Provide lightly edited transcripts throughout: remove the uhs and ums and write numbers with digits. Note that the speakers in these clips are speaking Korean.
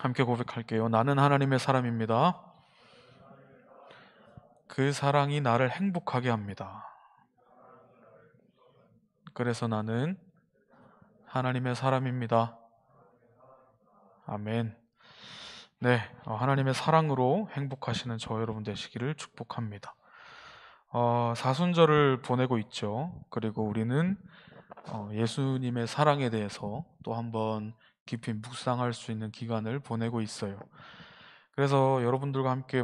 함께 고백할게요. 나는 하나님의 사람입니다. 그 사랑이 나를 행복하게 합니다. 그래서 나는 하나님의 사람입니다. 아멘. 네, 하나님의 사랑으로 행복하시는 저 여러분 되시기를 축복합니다. 사순절을 보내고 있죠. 그리고 우리는 예수님의 사랑에 대해서 또 한번 깊이 묵상할 수 있는 기간을 보내고 있어요. 그래서 여러분들과 함께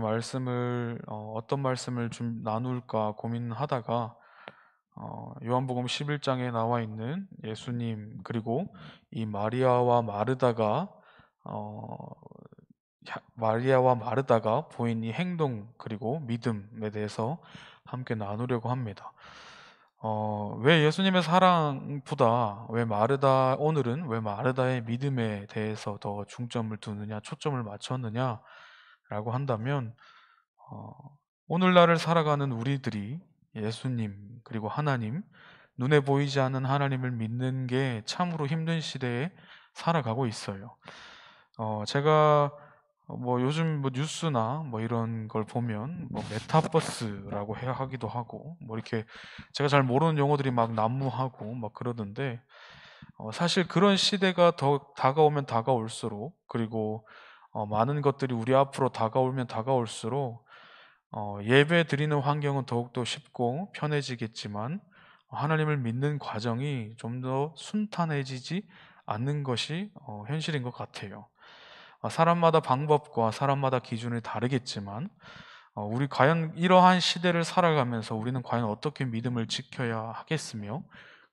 어떤 말씀을 좀 나눌까 고민하다가 요한복음 11장에 나와 있는 예수님 그리고 이 어, 마리아와 마르다가 보인 이 행동 그리고 믿음에 대해서 함께 나누려고 합니다. 왜 예수님의 사랑보다 오늘은 왜 마르다의 믿음에 대해서 더 중점을 두느냐, 초점을 맞췄느냐라고 한다면, 어, 오늘날을 살아가는 우리들이 예수님, 그리고 하나님, 눈에 보이지 않는 하나님을 믿는 게 참으로 힘든 시대에 살아가고 있어요. 제가 요즘 뉴스나 이런 걸 보면 메타버스라고 하기도 하고 이렇게 제가 잘 모르는 용어들이 막 난무하고 막 그러던데 사실 그런 시대가 더 다가오면 다가올수록 그리고 많은 것들이 우리 앞으로 다가오면 다가올수록 예배 드리는 환경은 더욱더 쉽고 편해지겠지만 하나님을 믿는 과정이 좀 더 순탄해지지 않는 것이 현실인 것 같아요. 사람마다 방법과 사람마다 기준이 다르겠지만 우리 과연 이러한 시대를 살아가면서 우리는 과연 어떻게 믿음을 지켜야 하겠으며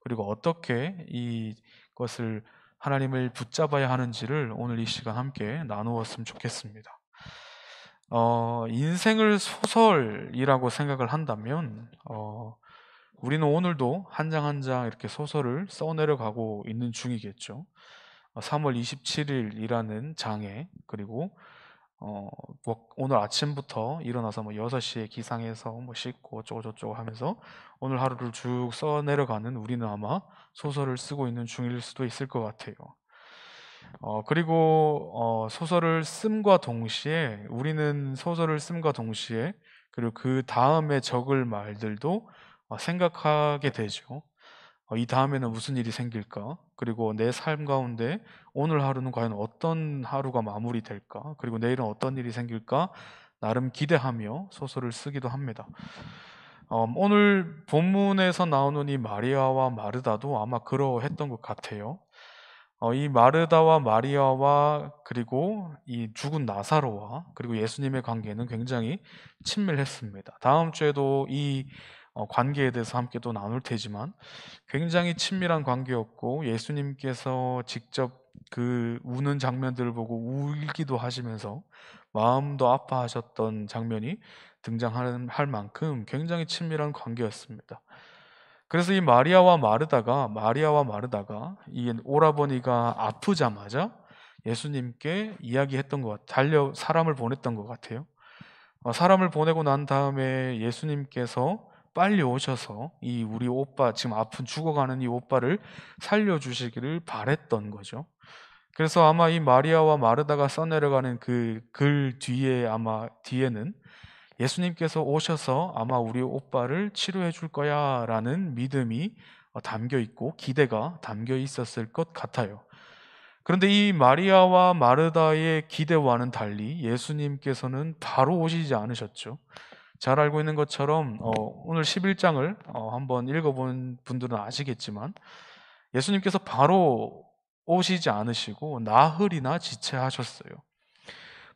그리고 어떻게 이것을 하나님을 붙잡아야 하는지를 오늘 이 시간 함께 나누었으면 좋겠습니다. 인생을 소설이라고 생각을 한다면 우리는 오늘도 한 장 한 장 이렇게 소설을 써내려가고 있는 중이겠죠. 3월 27일이라는 장에 그리고 오늘 아침부터 일어나서 6시에 기상해서 씻고 어쩌고저쩌고 하면서 오늘 하루를 쭉 써내려가는 우리는 아마 소설을 쓰고 있는 중일 수도 있을 것 같아요. 그리고 우리는 소설을 씀과 동시에 그리고 그 다음에 적을 말들도 생각하게 되죠. 이 다음에는 무슨 일이 생길까? 그리고 내 삶 가운데 오늘 하루는 과연 어떤 하루가 마무리될까? 그리고 내일은 어떤 일이 생길까? 나름 기대하며 소설을 쓰기도 합니다. 오늘 본문에서 나오는 이 마리아와 마르다도 아마 그러했던 것 같아요. 이 마르다와 마리아와 그리고 이 죽은 나사로와 그리고 예수님의 관계는 굉장히 친밀했습니다. 다음 주에도 이 관계에 대해서 함께 또 나눌 테지만 굉장히 친밀한 관계였고 예수님께서 직접 그 우는 장면들을 보고 울기도 하시면서 마음도 아파하셨던 장면이 등장할 만큼 굉장히 친밀한 관계였습니다. 그래서 이 마리아와 마르다가 이 오라버니가 아프자마자 예수님께 이야기했던 것 사람을 보냈던 것 같아요. 사람을 보내고 난 다음에 예수님께서 빨리 오셔서 이 우리 오빠 지금 죽어가는 이 오빠를 살려주시기를 바랬던 거죠. 그래서 아마 이 마리아와 마르다가 써내려가는 그 글 뒤에는 예수님께서 오셔서 아마 우리 오빠를 치료해 줄 거야 라는 믿음이 담겨 있고 기대가 담겨 있었을 것 같아요. 그런데 이 마리아와 마르다의 기대와는 달리 예수님께서는 바로 오시지 않으셨죠. 잘 알고 있는 것처럼 오늘 11장을 한번 읽어본 분들은 아시겠지만 예수님께서 바로 오시지 않으시고 나흘이나 지체하셨어요.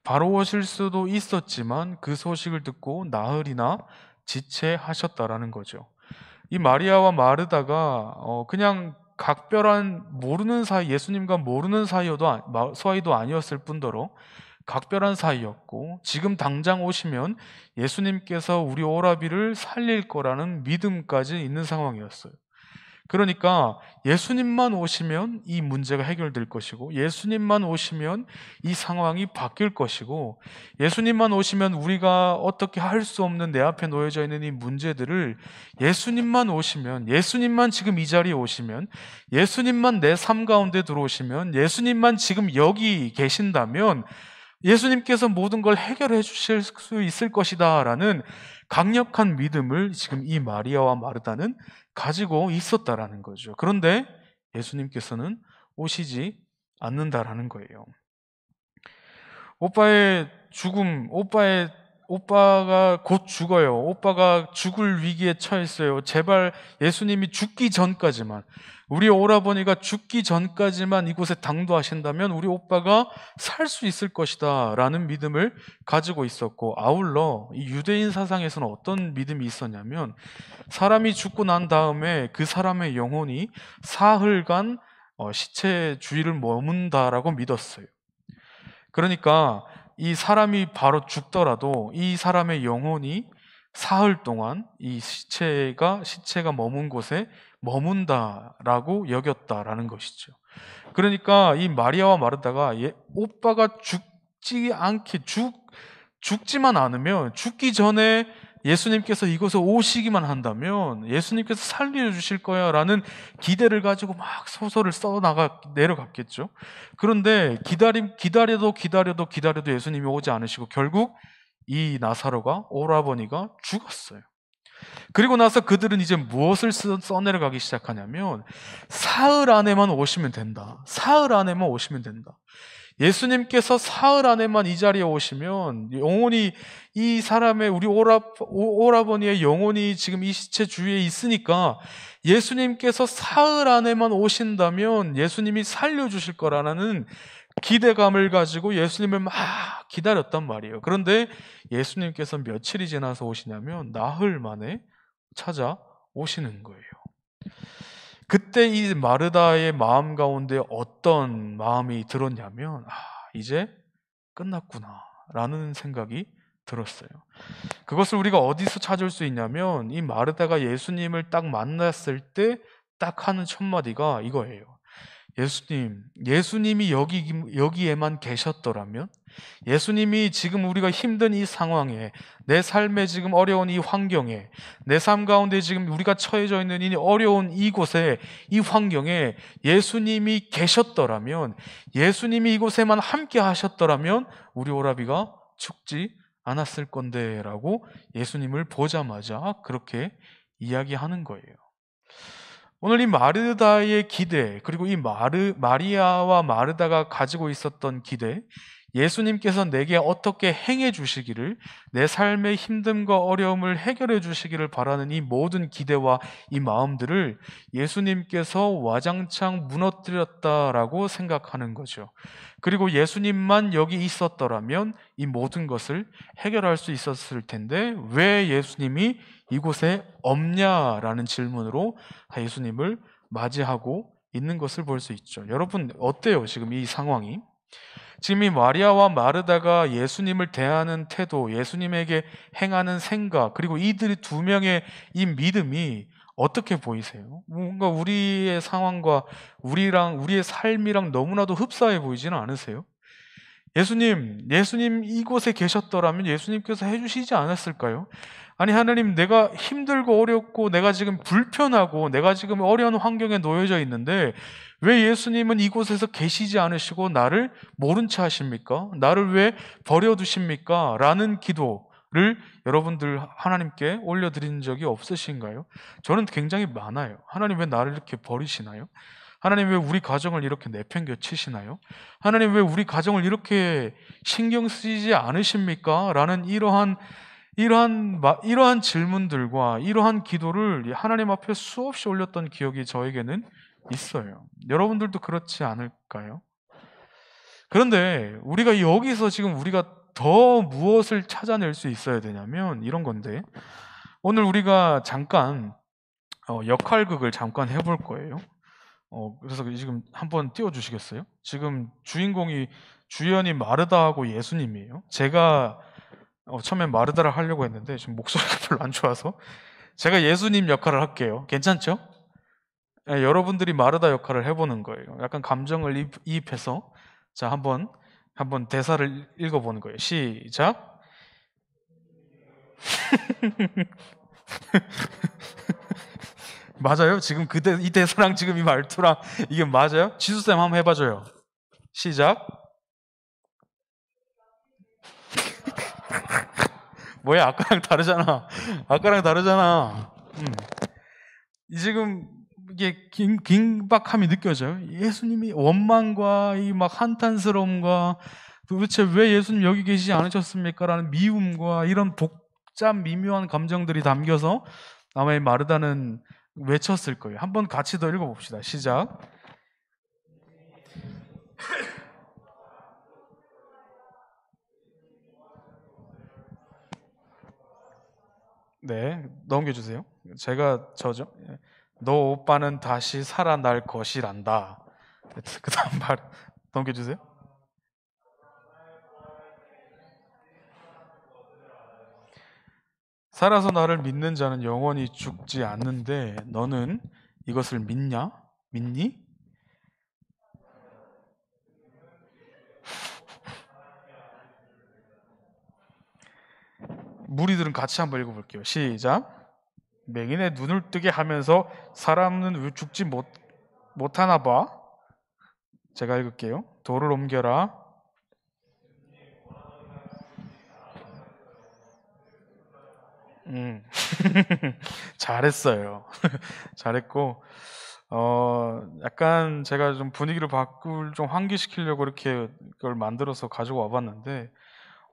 바로 오실 수도 있었지만 그 소식을 듣고 나흘이나 지체하셨다라는 거죠. 이 마리아와 마르다가 그냥 예수님과 모르는 사이도 아니었을 뿐더러 각별한 사이였고 지금 당장 오시면 예수님께서 우리 오라비를 살릴 거라는 믿음까지 있는 상황이었어요. 그러니까 예수님만 오시면 이 문제가 해결될 것이고, 예수님만 오시면 이 상황이 바뀔 것이고, 예수님만 오시면 우리가 어떻게 할 수 없는 내 앞에 놓여져 있는 이 문제들을 예수님만 오시면, 예수님만 지금 이 자리에 오시면, 예수님만 내 삶 가운데 들어오시면, 예수님만 지금 여기 계신다면 예수님께서 모든 걸 해결해 주실 수 있을 것이다 라는 강력한 믿음을 지금 이 마리아와 마르다는 가지고 있었다라는 거죠. 그런데 예수님께서는 오시지 않는다라는 거예요. 오빠의 죽음, 오빠가 곧 죽어요. 오빠가 죽을 위기에 처했어요. 제발 예수님이 죽기 전까지만, 우리 오라버니가 죽기 전까지만 이곳에 당도하신다면 우리 오빠가 살 수 있을 것이다 라는 믿음을 가지고 있었고, 아울러 이 유대인 사상에서는 어떤 믿음이 있었냐면, 사람이 죽고 난 다음에 그 사람의 영혼이 사흘간 시체 주위를 머문다라고 믿었어요. 그러니까 이 사람이 바로 죽더라도 이 사람의 영혼이 사흘 동안 이 시체가 머문 곳에 머문다라고 여겼다라는 것이죠. 그러니까 이 마리아와 마르다가 오빠가 죽지만 않으면, 죽기 전에 예수님께서 이곳에 오시기만 한다면 예수님께서 살려주실 거야 라는 기대를 가지고 막 소설을 내려갔겠죠. 그런데 기다려도 예수님이 오지 않으시고 결국 이 나사로가, 오라버니가 죽었어요. 그리고 나서 그들은 이제 무엇을 써내려가기 시작하냐면, 사흘 안에만 오시면 된다. 사흘 안에만 오시면 된다. 예수님께서 사흘 안에만 이 자리에 오시면 영혼이, 이 사람의, 우리 오라버니의 영혼이 지금 이 시체 주위에 있으니까 예수님께서 사흘 안에만 오신다면 예수님이 살려주실 거라는 기대감을 가지고 예수님을 막 기다렸단 말이에요. 그런데 예수님께서 며칠이 지나서 오시냐면 나흘 만에 찾아오시는 거예요. 그때 이 마르다의 마음 가운데 어떤 마음이 들었냐면, 이제 끝났구나 라는 생각이 들었어요. 그것을 우리가 어디서 찾을 수 있냐면, 이 마르다가 예수님을 딱 만났을 때 딱 하는 첫 마디가 이거예요. 예수님이 여기에만 계셨더라면, 예수님이 지금 우리가 힘든 이 상황에, 내 삶에 지금 어려운 이 환경에, 내 삶 가운데 지금 우리가 처해져 있는 이 어려운 이곳에, 이 환경에 예수님이 계셨더라면, 예수님이 이곳에만 함께 하셨더라면 우리 오라비가 죽지 않았을 건데 라고 예수님을 보자마자 그렇게 이야기하는 거예요. 오늘 이 마르다의 기대, 그리고 이 마리아와 마르다가 가지고 있었던 기대, 예수님께서 내게 어떻게 행해 주시기를, 내 삶의 힘듦과 어려움을 해결해 주시기를 바라는 이 모든 기대와 이 마음들을 예수님께서 와장창 무너뜨렸다라고 생각하는 거죠. 그리고 예수님만 여기 있었더라면 이 모든 것을 해결할 수 있었을 텐데 왜 예수님이 이곳에 없냐라는 질문으로 예수님을 맞이하고 있는 것을 볼 수 있죠. 여러분 어때요? 지금 이 상황이? 지금 이 마리아와 마르다가 예수님을 대하는 태도, 예수님에게 행하는 생각, 그리고 이들 두 명의 이 믿음이 어떻게 보이세요? 뭔가 우리의 상황과 우리의 삶이랑 너무나도 흡사해 보이지는 않으세요? 예수님 이곳에 계셨더라면 예수님께서 해주시지 않았을까요? 아니 하나님, 내가 힘들고 어렵고 내가 지금 불편하고 내가 지금 어려운 환경에 놓여져 있는데 왜 예수님은 이곳에서 계시지 않으시고 나를 모른 채 하십니까? 나를 왜 버려두십니까? 라는 기도를 여러분들 하나님께 올려드린 적이 없으신가요? 저는 굉장히 많아요. 하나님 왜 나를 이렇게 버리시나요? 하나님 왜 우리 가정을 이렇게 내팽겨치시나요? 하나님 왜 우리 가정을 이렇게 신경 쓰이지 않으십니까? 라는 이러한 질문들과 이러한 기도를 하나님 앞에 수없이 올렸던 기억이 저에게는 있어요. 여러분들도 그렇지 않을까요? 그런데 우리가 여기서 지금 우리가 더 무엇을 찾아낼 수 있어야 되냐면 이런 건데, 오늘 우리가 잠깐 역할극을 잠깐 해볼 거예요. 그래서 지금 한번 띄워주시겠어요? 지금 주연이 마르다하고 예수님이에요. 제가 처음엔 마르다를 하려고 했는데 지금 목소리가 별로 안 좋아서 제가 예수님 역할을 할게요. 괜찮죠? 여러분들이 마르다 역할을 해보는 거예요. 약간 감정을 이입해서 자 한번 대사를 읽어보는 거예요. 시작. 맞아요? 지금 이 대사랑 지금 이 말투랑 이게 맞아요? 지수쌤 한번 해봐줘요. 시작. 뭐야, 아까랑 다르잖아. 아까랑 다르잖아. 지금 이게 긴박함이 느껴져요. 예수님이 원망과 이 막 한탄스러움과 도대체 왜 예수님 여기 계시지 않으셨습니까? 라는 미움과 이런 복잡 미묘한 감정들이 담겨서 아마 이 마르다는 외쳤을 거예요. 한번 같이 더 읽어봅시다. 시작. 네, 넘겨주세요. 제가 저죠. 너 오빠는 다시 살아날 것이란다. 그 다음 말 넘겨주세요. 살아서 나를 믿는 자는 영원히 죽지 않는데 너는 이것을 믿냐? 믿니? 무리들은 같이 한번 읽어볼게요. 시작. 맹인의 눈을 뜨게 하면서 사람은 왜 죽지 못하나 봐. 제가 읽을게요. 돌을 옮겨라. 잘했어요. 잘했고, 약간 제가 좀 분위기를 좀 환기시키려고 이렇게 그걸 만들어서 가지고 와봤는데,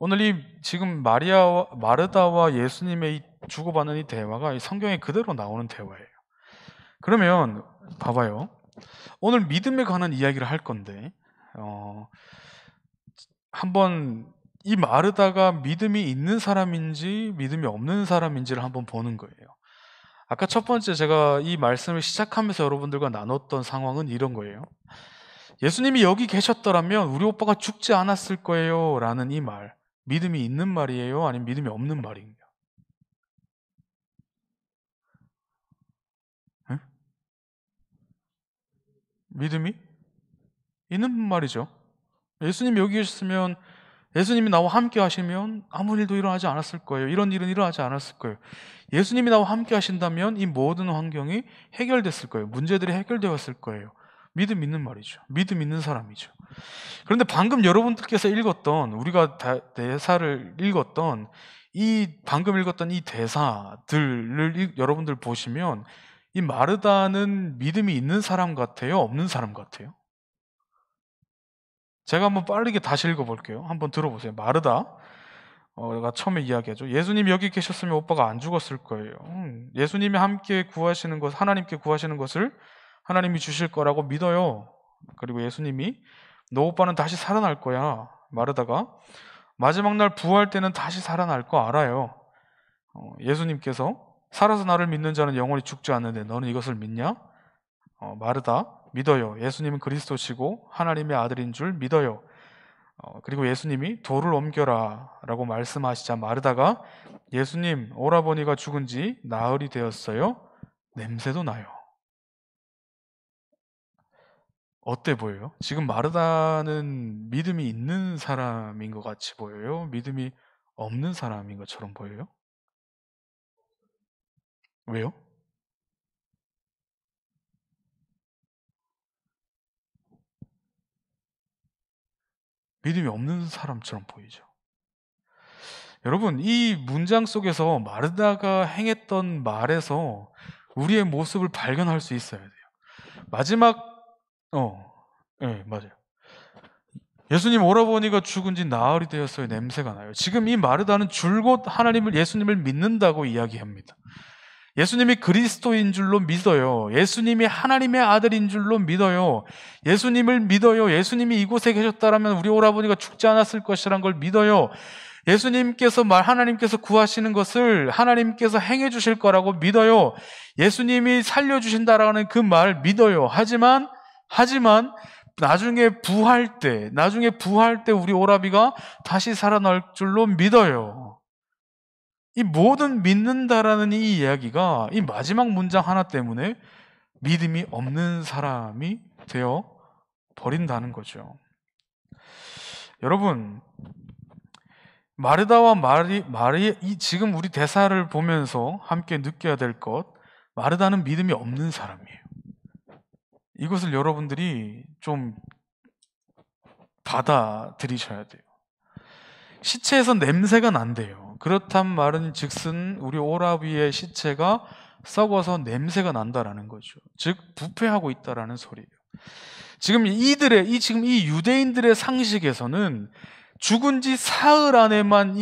오늘 이 지금 마르다와 예수님의 이 주고받는 이 대화가 이 성경에 그대로 나오는 대화예요. 그러면 봐봐요. 오늘 믿음에 관한 이야기를 할 건데, 한번 이 마르다가 믿음이 있는 사람인지 믿음이 없는 사람인지를 한번 보는 거예요. 아까 첫 번째 제가 이 말씀을 시작하면서 여러분들과 나눴던 상황은 이런 거예요. 예수님이 여기 계셨더라면 우리 오빠가 죽지 않았을 거예요 라는 이 말, 믿음이 있는 말이에요? 아니면 믿음이 없는 말인가요? 응? 믿음이 있는 말이죠. 예수님이 여기 계셨으면, 예수님이 나와 함께 하시면 아무 일도 일어나지 않았을 거예요. 이런 일은 일어나지 않았을 거예요. 예수님이 나와 함께 하신다면 이 모든 환경이 해결됐을 거예요. 문제들이 해결되었을 거예요. 믿음 있는 말이죠. 믿음 있는 사람이죠. 그런데 방금 여러분들께서 읽었던, 우리가 대사를 읽었던 방금 읽었던 이 대사들을 여러분들 보시면 이 마르다는 믿음이 있는 사람 같아요? 없는 사람 같아요? 제가 한번 빠르게 다시 읽어볼게요. 한번 들어보세요. 마르다가 처음에 이야기하죠. 예수님이 여기 계셨으면 오빠가 안 죽었을 거예요. 예수님이 함께 구하시는 것, 하나님께 구하시는 것을 하나님이 주실 거라고 믿어요. 그리고 예수님이 너 오빠는 다시 살아날 거야. 마르다가 마지막 날 부활 때는 다시 살아날 거 알아요. 예수님께서 살아서 나를 믿는 자는 영원히 죽지 않는데 너는 이것을 믿냐? 마르다 믿어요. 예수님은 그리스도시고 하나님의 아들인 줄 믿어요. 그리고 예수님이 돌을 옮겨라 라고 말씀하시자 마르다가 예수님 오라버니가 죽은 지 나흘이 되었어요. 냄새도 나요. 어때 보여요? 지금 마르다는 믿음이 있는 사람인 것 같이 보여요? 믿음이 없는 사람인 것처럼 보여요? 왜요? 믿음이 없는 사람처럼 보이죠. 여러분, 이 문장 속에서 마르다가 행했던 말에서 우리의 모습을 발견할 수 있어야 돼요. 마지막, 네, 맞아요. 예수님 오라버니가 죽은 지 나흘이 되었어요. 냄새가 나요. 지금 이 마르다는 줄곧 예수님을 믿는다고 이야기합니다. 예수님이 그리스도인 줄로 믿어요. 예수님이 하나님의 아들인 줄로 믿어요. 예수님을 믿어요. 예수님이 이곳에 계셨다라면 우리 오라버니가 죽지 않았을 것이란 걸 믿어요. 하나님께서 구하시는 것을 하나님께서 행해 주실 거라고 믿어요. 예수님이 살려주신다라는 그 말 믿어요. 하지만 나중에 부활 때 우리 오라비가 다시 살아날 줄로 믿어요. 이 모든 믿는다라는 이 이야기가 이 마지막 문장 하나 때문에 믿음이 없는 사람이 되어 버린다는 거죠. 여러분, 마르다와 지금 우리 대사를 보면서 함께 느껴야 될 것, 마르다는 믿음이 없는 사람이에요. 이것을 여러분들이 좀 받아들이셔야 돼요. 시체에서 냄새가 난대요. 그렇단 말은 즉슨 우리 오라비의 시체가 썩어서 냄새가 난다라는 거죠. 즉 부패하고 있다라는 소리예요. 지금 이 유대인들의 상식에서는 죽은 지 사흘 안에만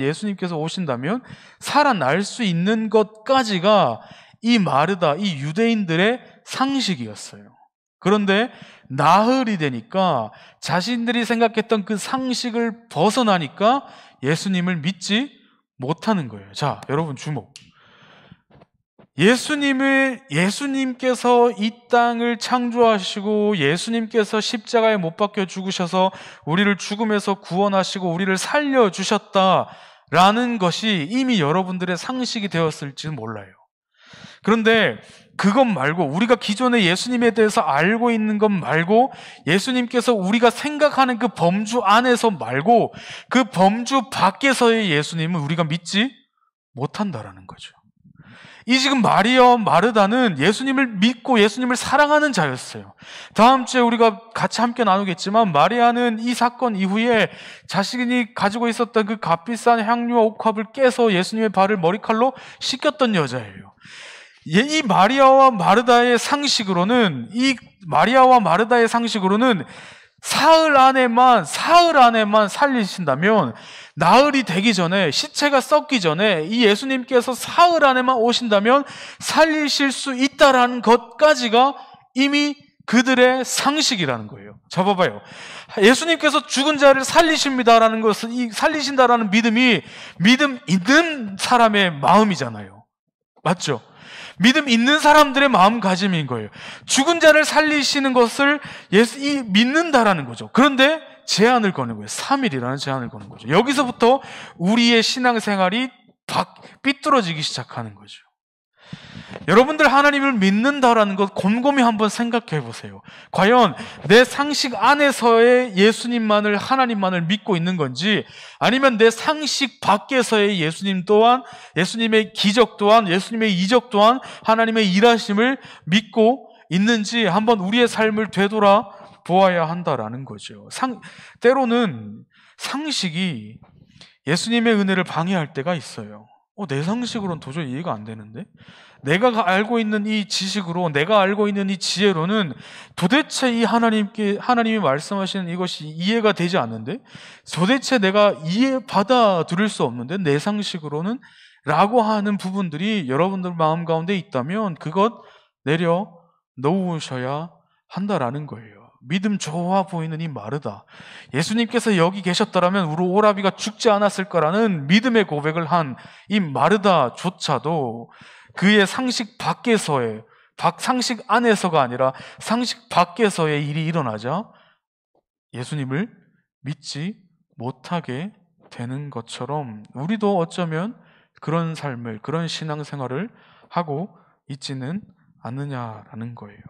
예수님께서 오신다면 살아날 수 있는 것까지가 이 마르다, 이 유대인들의 상식이었어요. 그런데 나흘이 되니까 자신들이 생각했던 그 상식을 벗어나니까 예수님을 믿지 못하는 거예요. 자, 여러분 주목. 예수님께서 이 땅을 창조하시고 예수님께서 십자가에 못 박혀 죽으셔서 우리를 죽음에서 구원하시고 우리를 살려주셨다라는 것이 이미 여러분들의 상식이 되었을지는 몰라요. 그런데 그것 말고, 우리가 기존에 예수님에 대해서 알고 있는 것 말고, 예수님께서 우리가 생각하는 그 범주 안에서 말고 그 범주 밖에서의 예수님을 우리가 믿지 못한다라는 거죠. 이 지금 마리아와 마르다는 예수님을 믿고 예수님을 사랑하는 자였어요. 다음 주에 우리가 같이 함께 나누겠지만, 마리아는 이 사건 이후에 자신이 가지고 있었던 그 값비싼 향유와 옥합을 깨서 예수님의 발을 머리칼로 씻겼던 여자예요. 이 마리아와 마르다의 상식으로는 사흘 안에만 살리신다면, 나흘이 되기 전에, 시체가 썩기 전에 이 예수님께서 사흘 안에만 오신다면 살리실 수 있다라는 것까지가 이미 그들의 상식이라는 거예요. 자, 봐봐요. 예수님께서 죽은 자를 살리신다라는 믿음이 믿음 있는 사람의 마음이잖아요. 맞죠? 믿음 있는 사람들의 마음가짐인 거예요. 죽은 자를 살리시는 것을 믿는다라는 거죠. 그런데 제한을 거는 거예요. 3일이라는 제한을 거는 거죠. 여기서부터 우리의 신앙생활이 삐뚤어지기 시작하는 거죠. 여러분들 하나님을 믿는다라는 것 곰곰이 한번 생각해 보세요. 과연 내 상식 안에서의 예수님만을, 하나님만을 믿고 있는 건지, 아니면 내 상식 밖에서의 예수님 또한, 예수님의 기적 또한, 예수님의 이적 또한, 하나님의 일하심을 믿고 있는지 한번 우리의 삶을 되돌아 보아야 한다라는 거죠. 때로는 상식이 예수님의 은혜를 방해할 때가 있어요. 내 상식으로는 도저히 이해가 안 되는데? 내가 알고 있는 이 지식으로, 내가 알고 있는 이 지혜로는 도대체 이 하나님이 말씀하시는 이것이 이해가 되지 않는데? 도대체 내가 받아들일 수 없는데? 내 상식으로는? 라고 하는 부분들이 여러분들 마음 가운데 있다면 그것 내려놓으셔야 한다라는 거예요. 믿음 좋아 보이는 이 마르다, 예수님께서 여기 계셨더라면 우리 오라비가 죽지 않았을 거라는 믿음의 고백을 한 이 마르다조차도 그의 상식 안에서가 아니라 상식 밖에서의 일이 일어나자 예수님을 믿지 못하게 되는 것처럼, 우리도 어쩌면 그런 삶을, 그런 신앙생활을 하고 있지는 않느냐라는 거예요.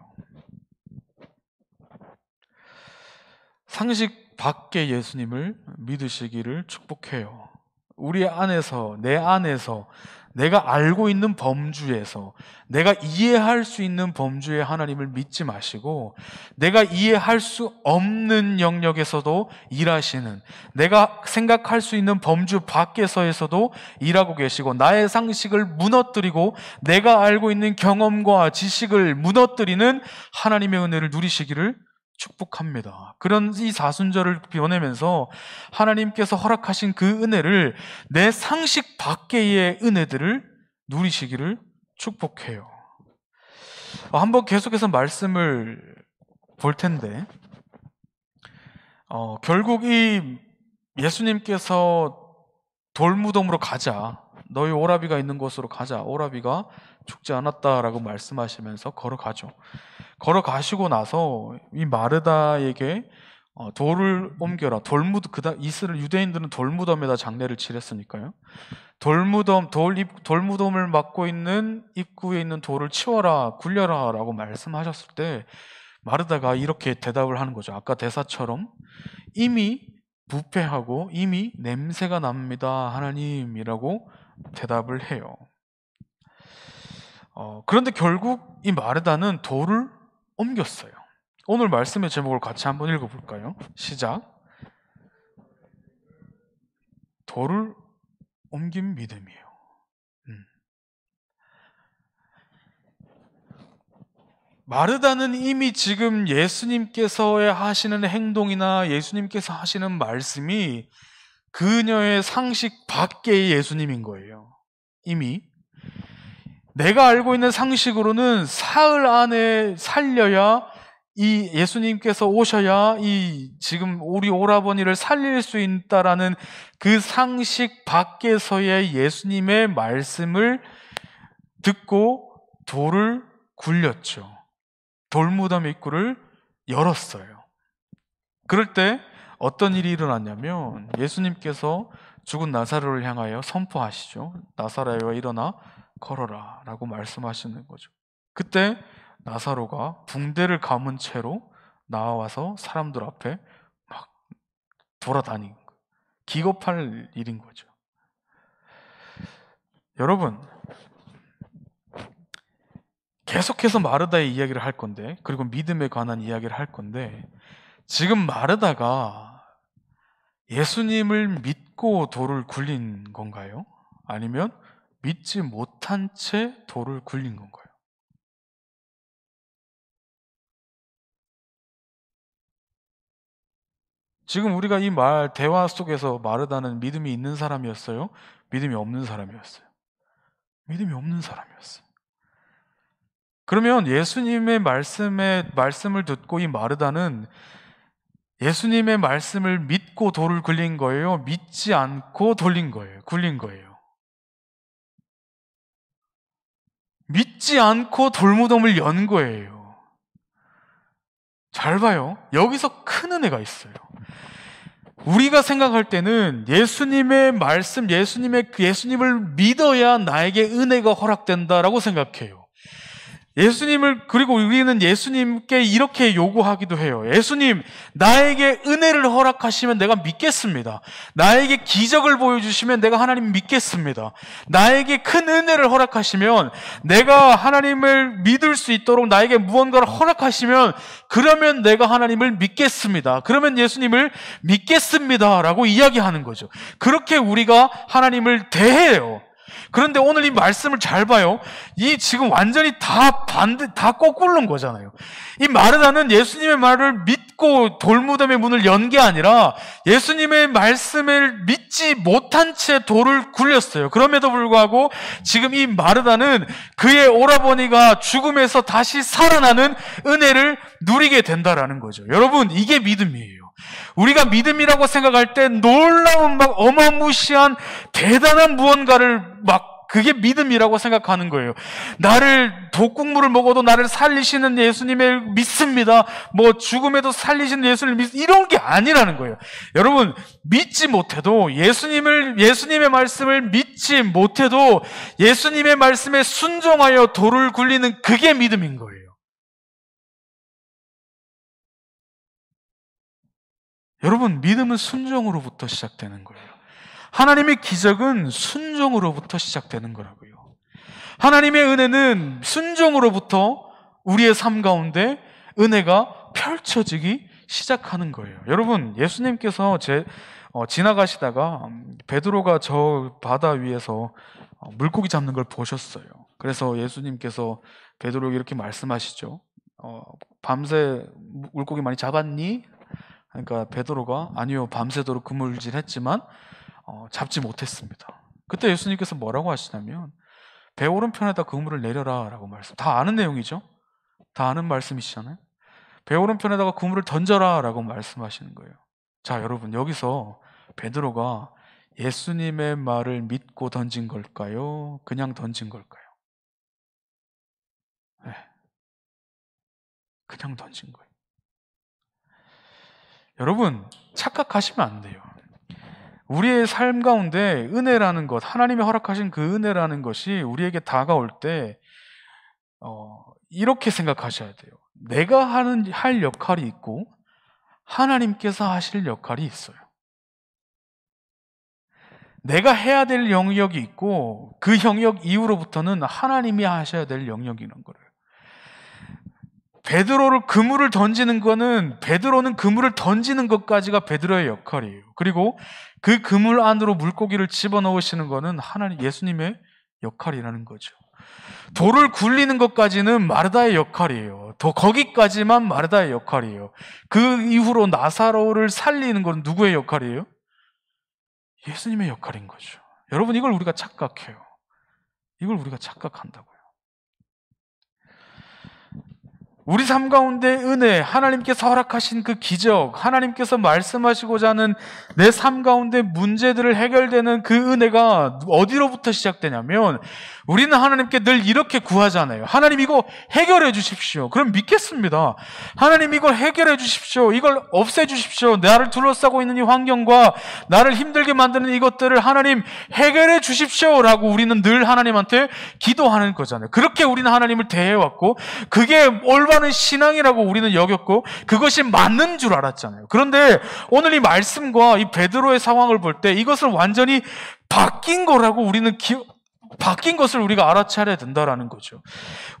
상식 밖의 예수님을 믿으시기를 축복해요. 우리 안에서, 내 안에서, 내가 알고 있는 범주에서, 내가 이해할 수 있는 범주의 하나님을 믿지 마시고, 내가 이해할 수 없는 영역에서도 일하시는, 내가 생각할 수 있는 범주 밖에서에서도 일하고 계시고, 나의 상식을 무너뜨리고 내가 알고 있는 경험과 지식을 무너뜨리는 하나님의 은혜를 누리시기를 축복합니다. 그런 이 사순절을 보내면서 하나님께서 허락하신 그 은혜를, 내 상식 밖의 은혜들을 누리시기를 축복해요. 한번 계속해서 말씀을 볼 텐데, 결국 이 예수님께서 돌무덤으로 가자, 너희 오라비가 있는 곳으로 가자, 오라비가 죽지 않았다라고 말씀하시면서 걸어가죠. 걸어가시고 나서 이 마르다에게 돌을 옮겨라. 이스라엘 유대인들은 돌무덤에다 장례를 치렀으니까요. 돌무덤을 막고 있는 입구에 있는 돌을 치워라, 굴려라 라고 말씀하셨을 때 마르다가 이렇게 대답을 하는 거죠. 아까 대사처럼 이미 부패하고 이미 냄새가 납니다, 하나님이라고 대답을 해요. 그런데 결국 이 마르다는 돌을 옮겼어요. 오늘 말씀의 제목을 같이 한번 읽어볼까요? 시작. 돌을 옮긴 믿음이에요. 마르다는 이미 지금 예수님께서 하시는 행동이나 예수님께서 하시는 말씀이 그녀의 상식 밖의 예수님인 거예요. 이미 내가 알고 있는 상식으로는 사흘 안에 살려야 이 예수님께서 오셔야 이 지금 우리 오라버니를 살릴 수 있다라는 그 상식 밖에서의 예수님의 말씀을 듣고 돌을 굴렸죠. 돌무덤 입구를 열었어요. 그럴 때 어떤 일이 일어났냐면 예수님께서 죽은 나사로를 향하여 선포하시죠. 나사로야 일어나 걸어라 라고 말씀하시는 거죠. 그때 나사로가 붕대를 감은 채로 나와서 사람들 앞에 막 돌아다니는 거예요. 기겁할 일인 거죠. 여러분, 계속해서 마르다의 이야기를 할 건데, 그리고 믿음에 관한 이야기를 할 건데, 지금 마르다가 예수님을 믿고 돌을 굴린 건가요? 아니면 믿지 못한 채 돌을 굴린 건가요? 지금 우리가 이 대화 속에서 마르다는 믿음이 있는 사람이었어요? 믿음이 없는 사람이었어요? 믿음이 없는 사람이었어요. 그러면 예수님의 말씀을 듣고 이 마르다는 예수님의 말씀을 믿고 돌을 굴린 거예요? 믿지 않고 굴린 거예요? 믿지 않고 돌무덤을 연 거예요. 잘 봐요. 여기서 큰 은혜가 있어요. 우리가 생각할 때는 예수님의 말씀, 예수님을 믿어야 나에게 은혜가 허락된다라고 생각해요. 그리고 우리는 예수님께 이렇게 요구하기도 해요. 예수님, 나에게 은혜를 허락하시면 내가 믿겠습니다. 나에게 기적을 보여주시면 내가 하나님 믿겠습니다. 나에게 큰 은혜를 허락하시면 내가 하나님을 믿을 수 있도록 나에게 무언가를 허락하시면 그러면 내가 하나님을 믿겠습니다. 그러면 예수님을 믿겠습니다 라고 이야기하는 거죠. 그렇게 우리가 하나님을 대해요. 그런데 오늘 이 말씀을 잘 봐요. 이 지금 완전히 다 거꾸로인 거잖아요. 이 마르다는 예수님의 말을 믿고 돌무덤의 문을 연 게 아니라 예수님의 말씀을 믿지 못한 채 돌을 굴렸어요. 그럼에도 불구하고 지금 이 마르다는 그의 오라버니가 죽음에서 다시 살아나는 은혜를 누리게 된다라는 거죠. 여러분, 이게 믿음이에요. 우리가 믿음이라고 생각할 때 놀라운 막 어마무시한 대단한 무언가를 그게 믿음이라고 생각하는 거예요. 나를 독국물을 먹어도 나를 살리시는 예수님을 믿습니다. 죽음에도 살리시는 예수님을 믿습니다. 이런 게 아니라는 거예요. 여러분, 믿지 못해도 예수님의 말씀을 믿지 못해도 예수님의 말씀에 순종하여 돌을 굴리는 그게 믿음인 거예요. 여러분, 믿음은 순종으로부터 시작되는 거예요. 하나님의 기적은 순종으로부터 시작되는 거라고요. 하나님의 은혜는 순종으로부터 우리의 삶 가운데 은혜가 펼쳐지기 시작하는 거예요. 여러분, 예수님께서 지나가시다가 베드로가 저 바다 위에서 물고기 잡는 걸 보셨어요. 그래서 예수님께서 베드로에게 이렇게 말씀하시죠. 밤새 물고기 많이 잡았니? 그러니까 베드로가 아니요, 밤새도록 그물질했지만 잡지 못했습니다. 그때 예수님께서 뭐라고 하시냐면 배 오른편에다 그물을 내려라 라고 다 아는 내용이죠. 다 아는 말씀이시잖아요. 배 오른편에다가 그물을 던져라 라고 말씀하시는 거예요. 자, 여러분, 여기서 베드로가 예수님의 말을 믿고 던진 걸까요? 그냥 던진 걸까요? 네, 그냥 던진 거예요. 여러분, 착각하시면 안 돼요. 우리의 삶 가운데 은혜라는 것, 하나님이 허락하신 그 은혜라는 것이 우리에게 다가올 때 이렇게 생각하셔야 돼요. 내가 할 역할이 있고 하나님께서 하실 역할이 있어요. 내가 해야 될 영역이 있고 그 영역 이후로부터는 하나님이 하셔야 될 영역이 있는 거예요. 베드로를 그물을 던지는 거는, 베드로는 그물을 던지는 것까지가 베드로의 역할이에요. 그리고 그 그물 안으로 물고기를 집어넣으시는 거는 하나님, 예수님의 역할이라는 거죠. 돌을 굴리는 것까지는 마르다의 역할이에요. 거기까지만 마르다의 역할이에요. 그 이후로 나사로를 살리는 건 누구의 역할이에요? 예수님의 역할인 거죠. 여러분, 이걸 우리가 착각해요. 이걸 우리가 착각한다고요. 우리 삶 가운데 은혜, 하나님께서 허락하신 그 기적, 하나님께서 말씀하시고자 하는 내 삶 가운데 문제들을 해결되는 그 은혜가 어디로부터 시작되냐면, 우리는 하나님께 늘 이렇게 구하잖아요. 하나님, 이거 해결해 주십시오. 그럼 믿겠습니다. 하나님, 이걸 해결해 주십시오. 이걸 없애 주십시오. 나를 둘러싸고 있는 이 환경과 나를 힘들게 만드는 이것들을 하나님 해결해 주십시오 라고 우리는 늘 하나님한테 기도하는 거잖아요. 그렇게 우리는 하나님을 대해왔고, 그게 올바른 신앙이라고 우리는 여겼고, 그것이 맞는 줄 알았잖아요. 그런데 오늘 이 말씀과 이 베드로의 상황을 볼 때 이것을 완전히 바뀐 거라고 우리는 바뀐 것을 우리가 알아차려야 된다라는 거죠.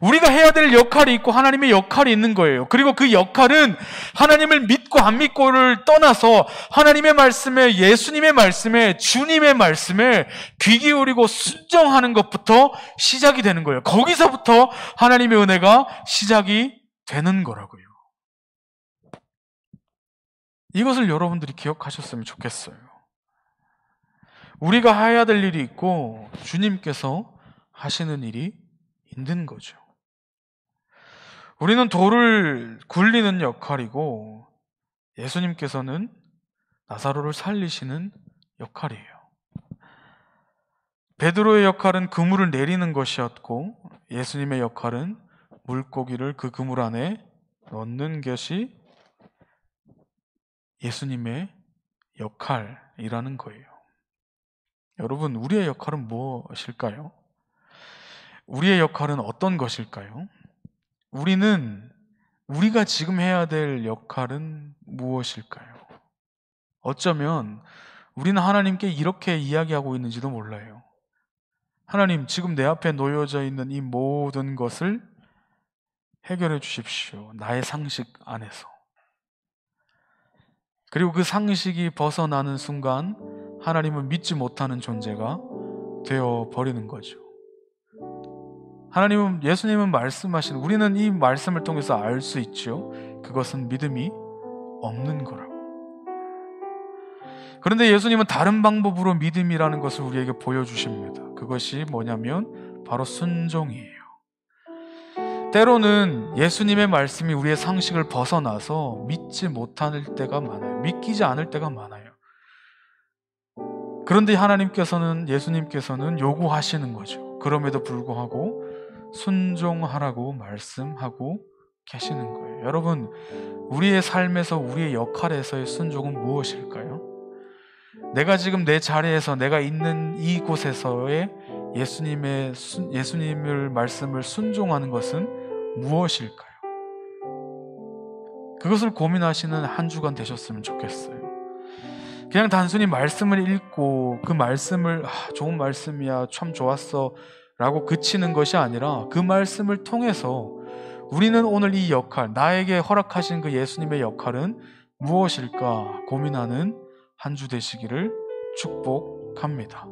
우리가 해야 될 역할이 있고 하나님의 역할이 있는 거예요. 그리고 그 역할은 하나님을 믿고 안 믿고를 떠나서 하나님의 말씀에, 예수님의 말씀에, 주님의 말씀에 귀 기울이고 순종하는 것부터 시작이 되는 거예요. 거기서부터 하나님의 은혜가 시작이 되는 거라고요. 이것을 여러분들이 기억하셨으면 좋겠어요. 우리가 해야 될 일이 있고 주님께서 하시는 일이 있는 거죠. 우리는 돌을 굴리는 역할이고 예수님께서는 나사로를 살리시는 역할이에요. 베드로의 역할은 그물을 내리는 것이었고 예수님의 역할은 물고기를 그 그물 안에 넣는 것이 예수님의 역할이라는 거예요. 여러분, 우리의 역할은 무엇일까요? 우리의 역할은 어떤 것일까요? 우리가 지금 해야 될 역할은 무엇일까요? 어쩌면 우리는 하나님께 이렇게 이야기하고 있는지도 몰라요. 하나님, 지금 내 앞에 놓여져 있는 이 모든 것을 해결해 주십시오. 나의 상식 안에서. 그리고 그 상식이 벗어나는 순간 하나님은 믿지 못하는 존재가 되어버리는 거죠. 예수님은 말씀하신, 우리는 이 말씀을 통해서 알 수 있죠. 그것은 믿음이 없는 거라고. 그런데 예수님은 다른 방법으로 믿음이라는 것을 우리에게 보여주십니다. 그것이 뭐냐면 바로 순종이에요. 때로는 예수님의 말씀이 우리의 상식을 벗어나서 믿지 못할 때가 많아요. 믿기지 않을 때가 많아요. 그런데 예수님께서는 요구하시는 거죠. 그럼에도 불구하고 순종하라고 말씀하고 계시는 거예요. 여러분, 우리의 삶에서 우리의 역할에서의 순종은 무엇일까요? 내가 지금 내 자리에서, 내가 있는 이곳에서의 예수님의 말씀을 순종하는 것은 무엇일까요? 그것을 고민하시는 한 주간 되셨으면 좋겠어요. 그냥 단순히 말씀을 읽고 그 말씀을 좋은 말씀이야, 참 좋았어 라고 그치는 것이 아니라 그 말씀을 통해서 우리는 오늘 이 역할, 나에게 허락하신 그 예수님의 역할은 무엇일까 고민하는 한 주 되시기를 축복합니다.